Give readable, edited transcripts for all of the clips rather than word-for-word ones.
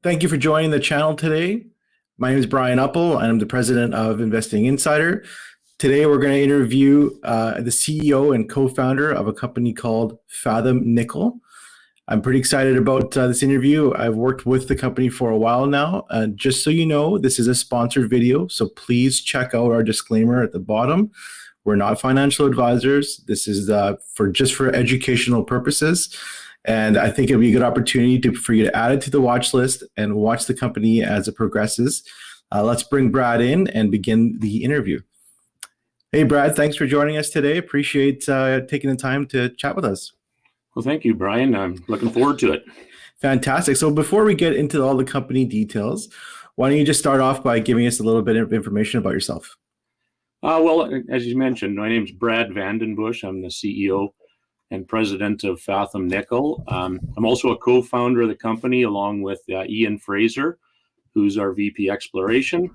Thank you for joining the channel today. My name is Brian Uppel, and I'm the president of Investing Insider. Today, we're going to interview the CEO and co-founder of a company called Fathom Nickel. I'm pretty excited about this interview. I've worked with the company for a while now. Just so you know, this is a sponsored video, so please check out our disclaimer at the bottom. We're not financial advisors. This is for educational purposes. And I think it'll be a good opportunity for you to add it to the watch list and watch the company as it progresses. Let's bring Brad in and begin the interview. Hey, Brad, thanks for joining us today. Appreciate taking the time to chat with us. Well, thank you, Brian. I'm looking forward to it. Fantastic. So before we get into all the company details, why don't you just start off by giving us a little bit of information about yourself? Well, as you mentioned, my name is Brad Bussche. I'm the CEO and president of Fathom Nickel. I'm also a co-founder of the company along with Ian Fraser, who's our VP Exploration.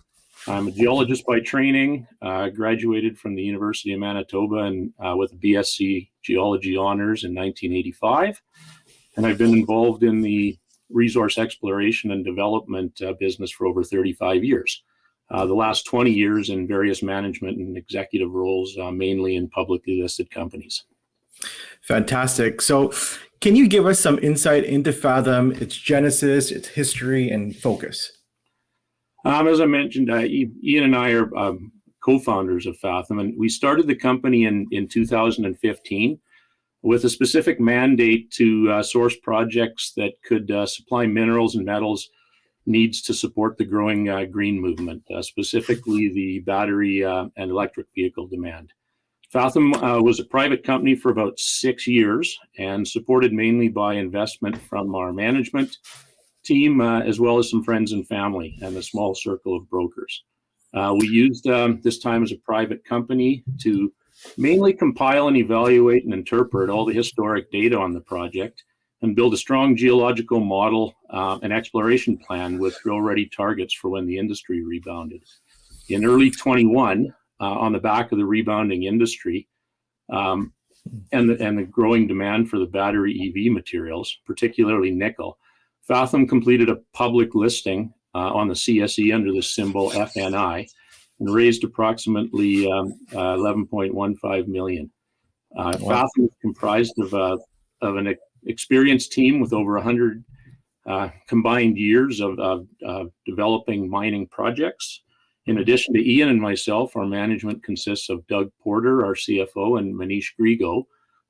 I'm a geologist by training, graduated from the University of Manitoba and with a BSc Geology Honors in 1985. And I've been involved in the resource exploration and development business for over 35 years. The last 20 years in various management and executive roles, mainly in publicly listed companies. Fantastic. So can you give us some insight into Fathom, its genesis, its history, and focus? As I mentioned, Ian and I are co-founders of Fathom, and we started the company in 2015 with a specific mandate to source projects that could supply minerals and metals needs to support the growing green movement, specifically the battery and electric vehicle demand. Fathom was a private company for about 6 years and supported mainly by investment from our management team, as well as some friends and family and a small circle of brokers. We used this time as a private company to mainly compile and evaluate and interpret all the historic data on the project and build a strong geological model and exploration plan with drill-ready targets for when the industry rebounded. In early 21, on the back of the rebounding industry and the growing demand for the battery EV materials, particularly nickel, Fathom completed a public listing on the CSE under the symbol FNI and raised approximately $11.15 million. Wow. Fathom is comprised of an experienced team with over 100 combined years of developing mining projects. In addition to Ian and myself, our management consists of Doug Porter, our CFO, and Manish Grigo,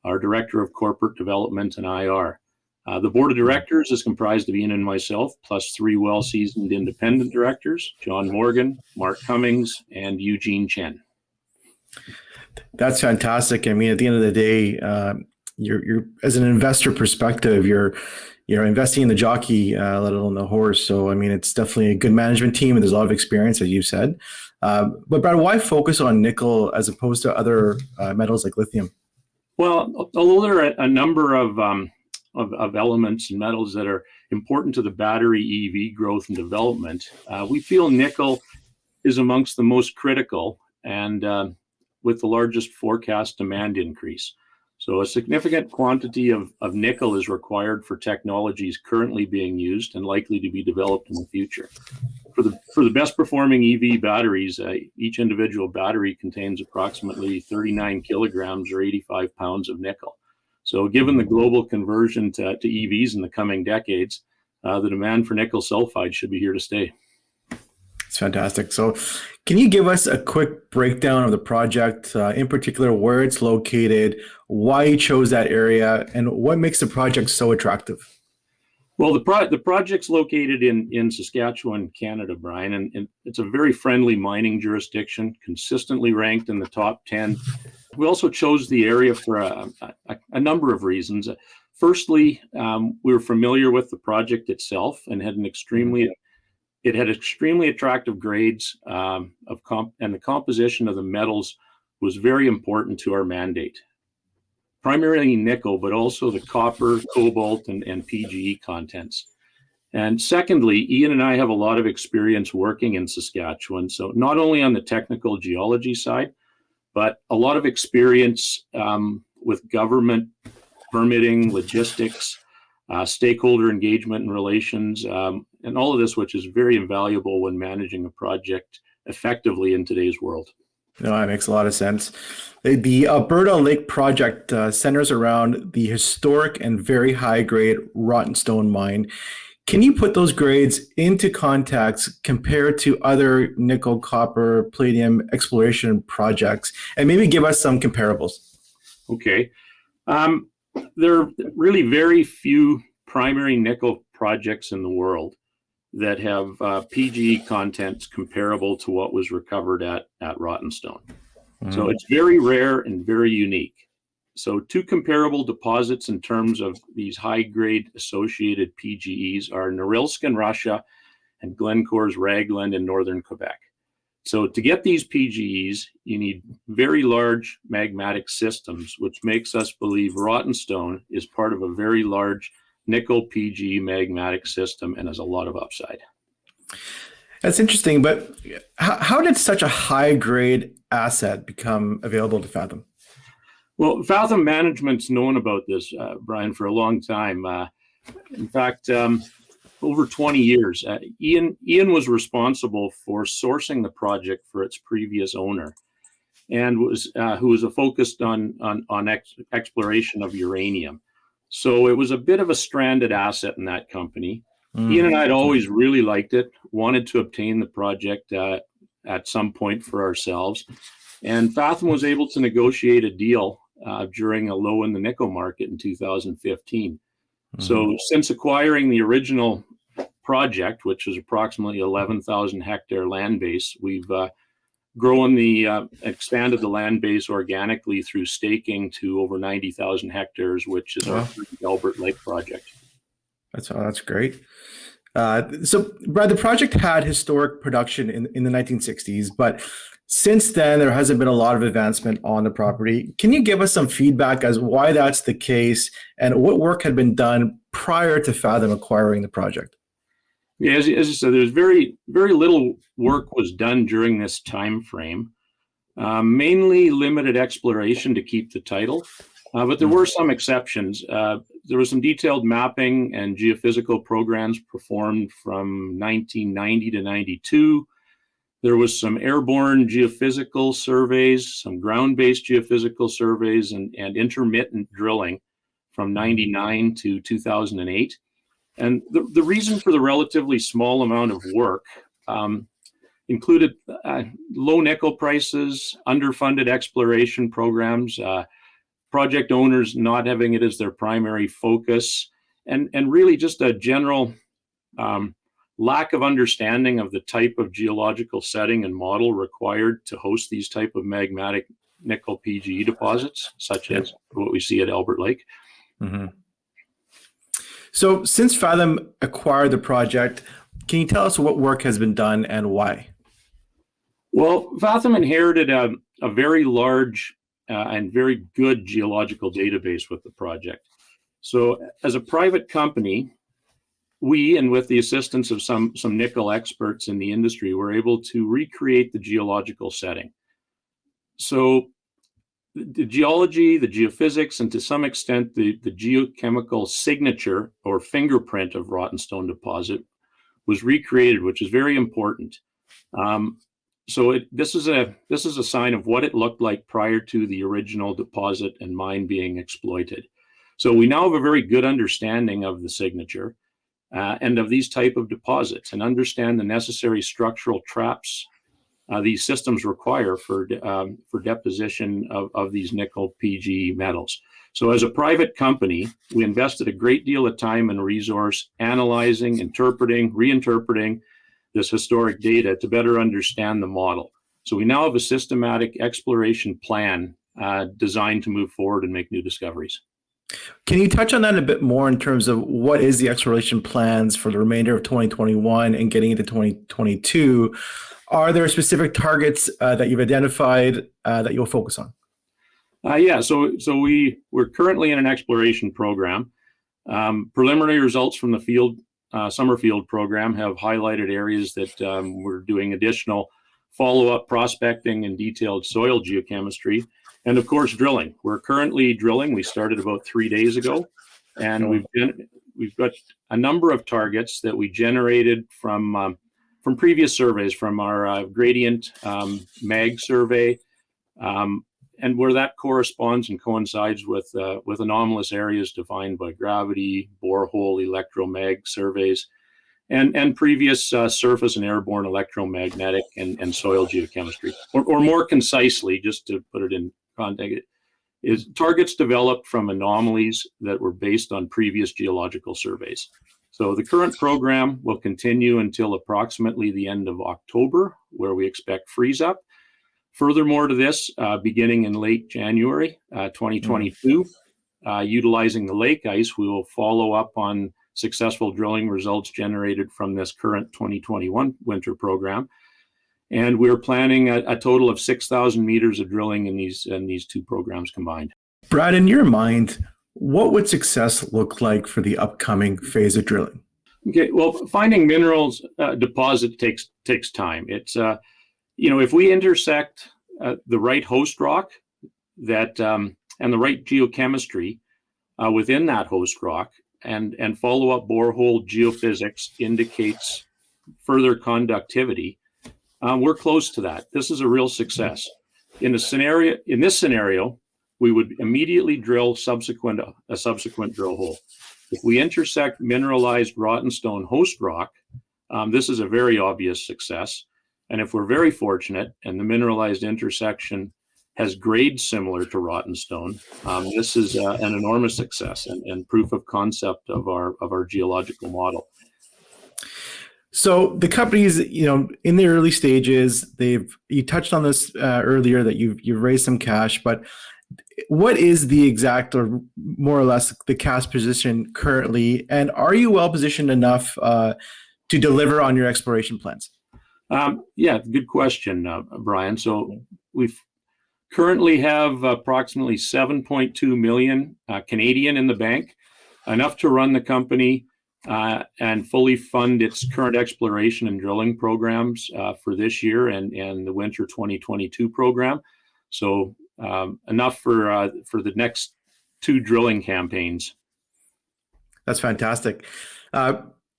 our Director of Corporate Development and IR. The board of directors is comprised of Ian and myself, plus 3 well-seasoned independent directors, John Morgan, Mark Cummings, and Eugene Chen. That's fantastic. I mean, at the end of the day, you're as an investor perspective, you're investing in the jockey, let alone the horse. So, I mean, it's definitely a good management team, and there's a lot of experience, as you said. But Brad, why focus on nickel as opposed to other metals like lithium? Well, although there are a number of elements and metals that are important to the battery EV growth and development, we feel nickel is amongst the most critical and with the largest forecast demand increase. So a significant quantity of nickel is required for technologies currently being used and likely to be developed in the future. For the best performing EV batteries, each individual battery contains approximately 39 kilograms or 85 pounds of nickel. So given the global conversion to EVs in the coming decades, the demand for nickel sulfide should be here to stay. It's fantastic. So can you give us a quick breakdown of the project, in particular where it's located, why you chose that area, and what makes the project so attractive? Well, the project's located in Saskatchewan, Canada, Brian, and it's a very friendly mining jurisdiction, consistently ranked in the top 10. We also chose the area for a number of reasons. Firstly, we were familiar with the project itself and had it had extremely attractive grades and the composition of the metals was very important to our mandate. Primarily nickel, but also the copper, cobalt, and PGE contents. And secondly, Ian and I have a lot of experience working in Saskatchewan. So not only on the technical geology side, but a lot of experience with government permitting, logistics, stakeholder engagement and relations, and all of this, which is very invaluable when managing a project effectively in today's world. No, that makes a lot of sense. The Alberta Lake project centers around the historic and very high-grade Rottenstone mine. Can you put those grades into context compared to other nickel, copper, palladium exploration projects, and maybe give us some comparables? Okay. There are really very few primary nickel projects in the world that have PGE contents comparable to what was recovered at Rottenstone. So it's very rare and very unique. So two comparable deposits in terms of these high-grade associated PGEs are Norilsk in Russia and Glencore's Raglan in northern Quebec. So to get these PGEs, you need very large magmatic systems, which makes us believe Rottenstone is part of a very large nickel PGE magmatic system and has a lot of upside. That's interesting, but how did such a high-grade asset become available to Fathom? Well, Fathom management's known about this, Brian, for a long time. In fact, over 20 years. Ian was responsible for sourcing the project for its previous owner, and who was focused on exploration of uranium. So it was a bit of a stranded asset in that company. Ian and I had always really liked it, wanted to obtain the project at some point for ourselves. And Fathom was able to negotiate a deal during a low in the nickel market in 2015. So since acquiring the original project, which was approximately 11,000 hectare land base, we've expanded the land base organically through staking to over 90,000 hectares, which is our Albert Lake project. That's great. So, Brad, the project had historic production in the 1960s, but since then, there hasn't been a lot of advancement on the property. Can you give us some feedback as why that's the case and what work had been done prior to Fathom acquiring the project? Yeah, as I said, there's very, very little work was done during this time frame. Mainly limited exploration to keep the title, but there were some exceptions. There was some detailed mapping and geophysical programs performed from 1990 to 92. There was some airborne geophysical surveys, some ground-based geophysical surveys, and intermittent drilling from 99 to 2008. And the reason for the relatively small amount of work included low nickel prices, underfunded exploration programs, project owners not having it as their primary focus, and really just a general lack of understanding of the type of geological setting and model required to host these type of magmatic nickel PGE deposits, such as what we see at Albert Lake. So since Fathom acquired the project, can you tell us what work has been done and why? Well, Fathom inherited a very large and very good geological database with the project. So as a private company, we, and with the assistance of some nickel experts in the industry, were able to recreate the geological setting. So the geology, the geophysics, and to some extent the geochemical signature or fingerprint of Rottenstone deposit was recreated, which is very important. So this is a sign of what it looked like prior to the original deposit and mine being exploited. So we now have a very good understanding of the signature and of these type of deposits, and understand the necessary structural traps these systems require for deposition of these nickel PGE metals. So as a private company, we invested a great deal of time and resource analyzing, interpreting, reinterpreting this historic data to better understand the model. So we now have a systematic exploration plan designed to move forward and make new discoveries. Can you touch on that a bit more in terms of what is the exploration plans for the remainder of 2021 and getting into 2022? Are there specific targets that you've identified that you'll focus on? So we're currently in an exploration program. Preliminary results from the summer field program have highlighted areas that we're doing additional follow-up prospecting and detailed soil geochemistry, and of course drilling. We're currently drilling. We started about 3 days ago, and we've we've got a number of targets that we generated from previous surveys, from our gradient mag survey, and where that corresponds and coincides with anomalous areas defined by gravity, borehole, electromag surveys, and previous surface and airborne electromagnetic and soil geochemistry. Or more concisely, just to put it in context, is targets developed from anomalies that were based on previous geological surveys. So the current program will continue until approximately the end of October, where we expect freeze up. Furthermore to this, beginning in late January 2022, utilizing the lake ice, we will follow up on successful drilling results generated from this current 2021 winter program. And we're planning a total of 6,000 meters of drilling in these two programs combined. Brad, in your mind, what would success look like for the upcoming phase of drilling? Okay, well, finding minerals deposit takes time. It's if we intersect the right host rock that and the right geochemistry within that host rock, and follow up borehole geophysics indicates further conductivity, we're close to that. This is a real success. In this scenario, we would immediately drill a subsequent drill hole. If we intersect mineralized Rottenstone host rock, this is a very obvious success. And if we're very fortunate and the mineralized intersection has grades similar to Rottenstone, this is an enormous success and proof of concept of our geological model. So the company's, in the early stages, you touched on this earlier that you've raised some cash, but what is the exact, or more or less, the cash position currently, and are you well positioned enough to deliver on your exploration plans? Yeah, good question, Brian. So we currently have approximately 7.2 million Canadian in the bank, enough to run the company and fully fund its current exploration and drilling programs for this year and the winter 2022 program. So enough for the next two drilling campaigns. That's fantastic.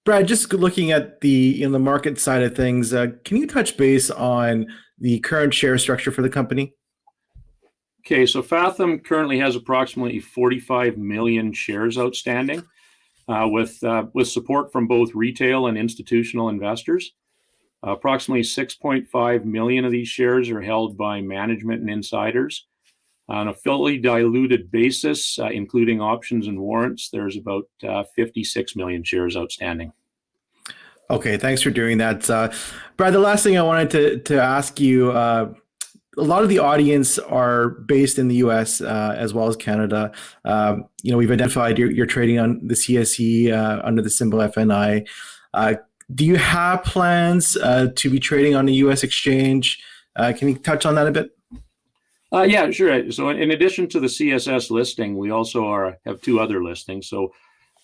Brad, just looking at the market side of things, can you touch base on the current share structure for the company? Okay, so Fathom currently has approximately 45 million shares outstanding, with support from both retail and institutional investors. Approximately 6.5 million of these shares are held by management and insiders. On a fully diluted basis, including options and warrants, there's about 56 million shares outstanding. Okay, thanks for doing that. Brad, the last thing I wanted to ask you, a lot of the audience are based in the US as well as Canada. We've identified you're trading on the CSE under the symbol FNI. Do you have plans to be trading on a US exchange? Can you touch on that a bit? Yeah, sure. So in addition to the CSS listing, we also have two other listings. So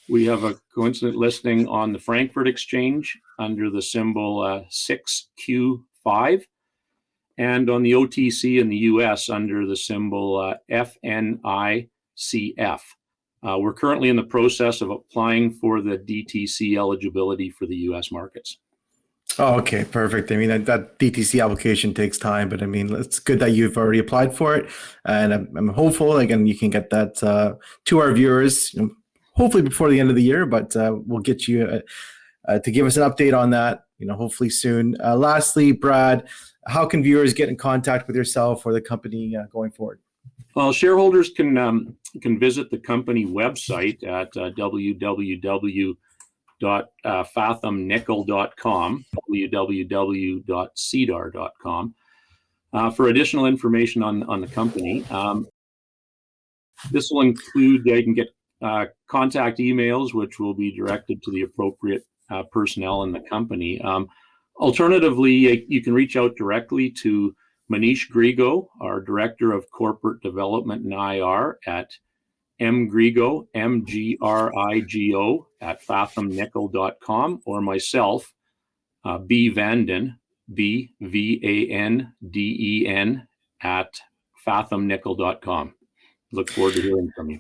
we have a coincident listing on the Frankfurt Exchange under the symbol 6Q5, and on the OTC in the US under the symbol FNICF. We're currently in the process of applying for the DTC eligibility for the US markets. Oh, okay, perfect. I mean, that DTC application takes time, but I mean, it's good that you've already applied for it, and I'm hopeful, again, you can get that to our viewers, hopefully before the end of the year, but we'll get you to give us an update on that, hopefully soon. Lastly, Brad, how can viewers get in contact with yourself or the company going forward? Well, shareholders can visit the company website at www.fathomnickel.com, www.cedar.com, for additional information on the company. This will include, you can get contact emails, which will be directed to the appropriate personnel in the company. Alternatively, you can reach out directly to Manish Grigo, our Director of Corporate Development and IR, at mgrigo, MGRIGO, at fathomnickel.com, or myself, B. Vanden, BVANDEN, at fathomnickel.com. Look forward to hearing from you.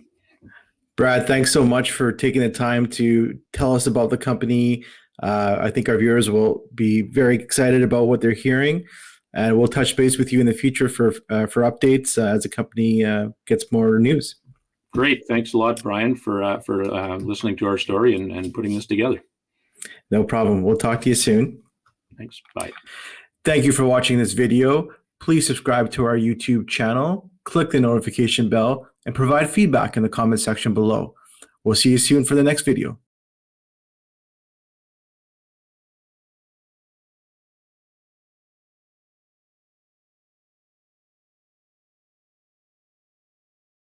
Brad, thanks so much for taking the time to tell us about the company. I think our viewers will be very excited about what they're hearing, and we'll touch base with you in the future for updates as the company gets more news. Great. Thanks a lot, Brian, for listening to our story and putting this together. No problem. We'll talk to you soon. Thanks. Bye. Thank you for watching this video. Please subscribe to our YouTube channel, click the notification bell, and provide feedback in the comment section below. We'll see you soon for the next video.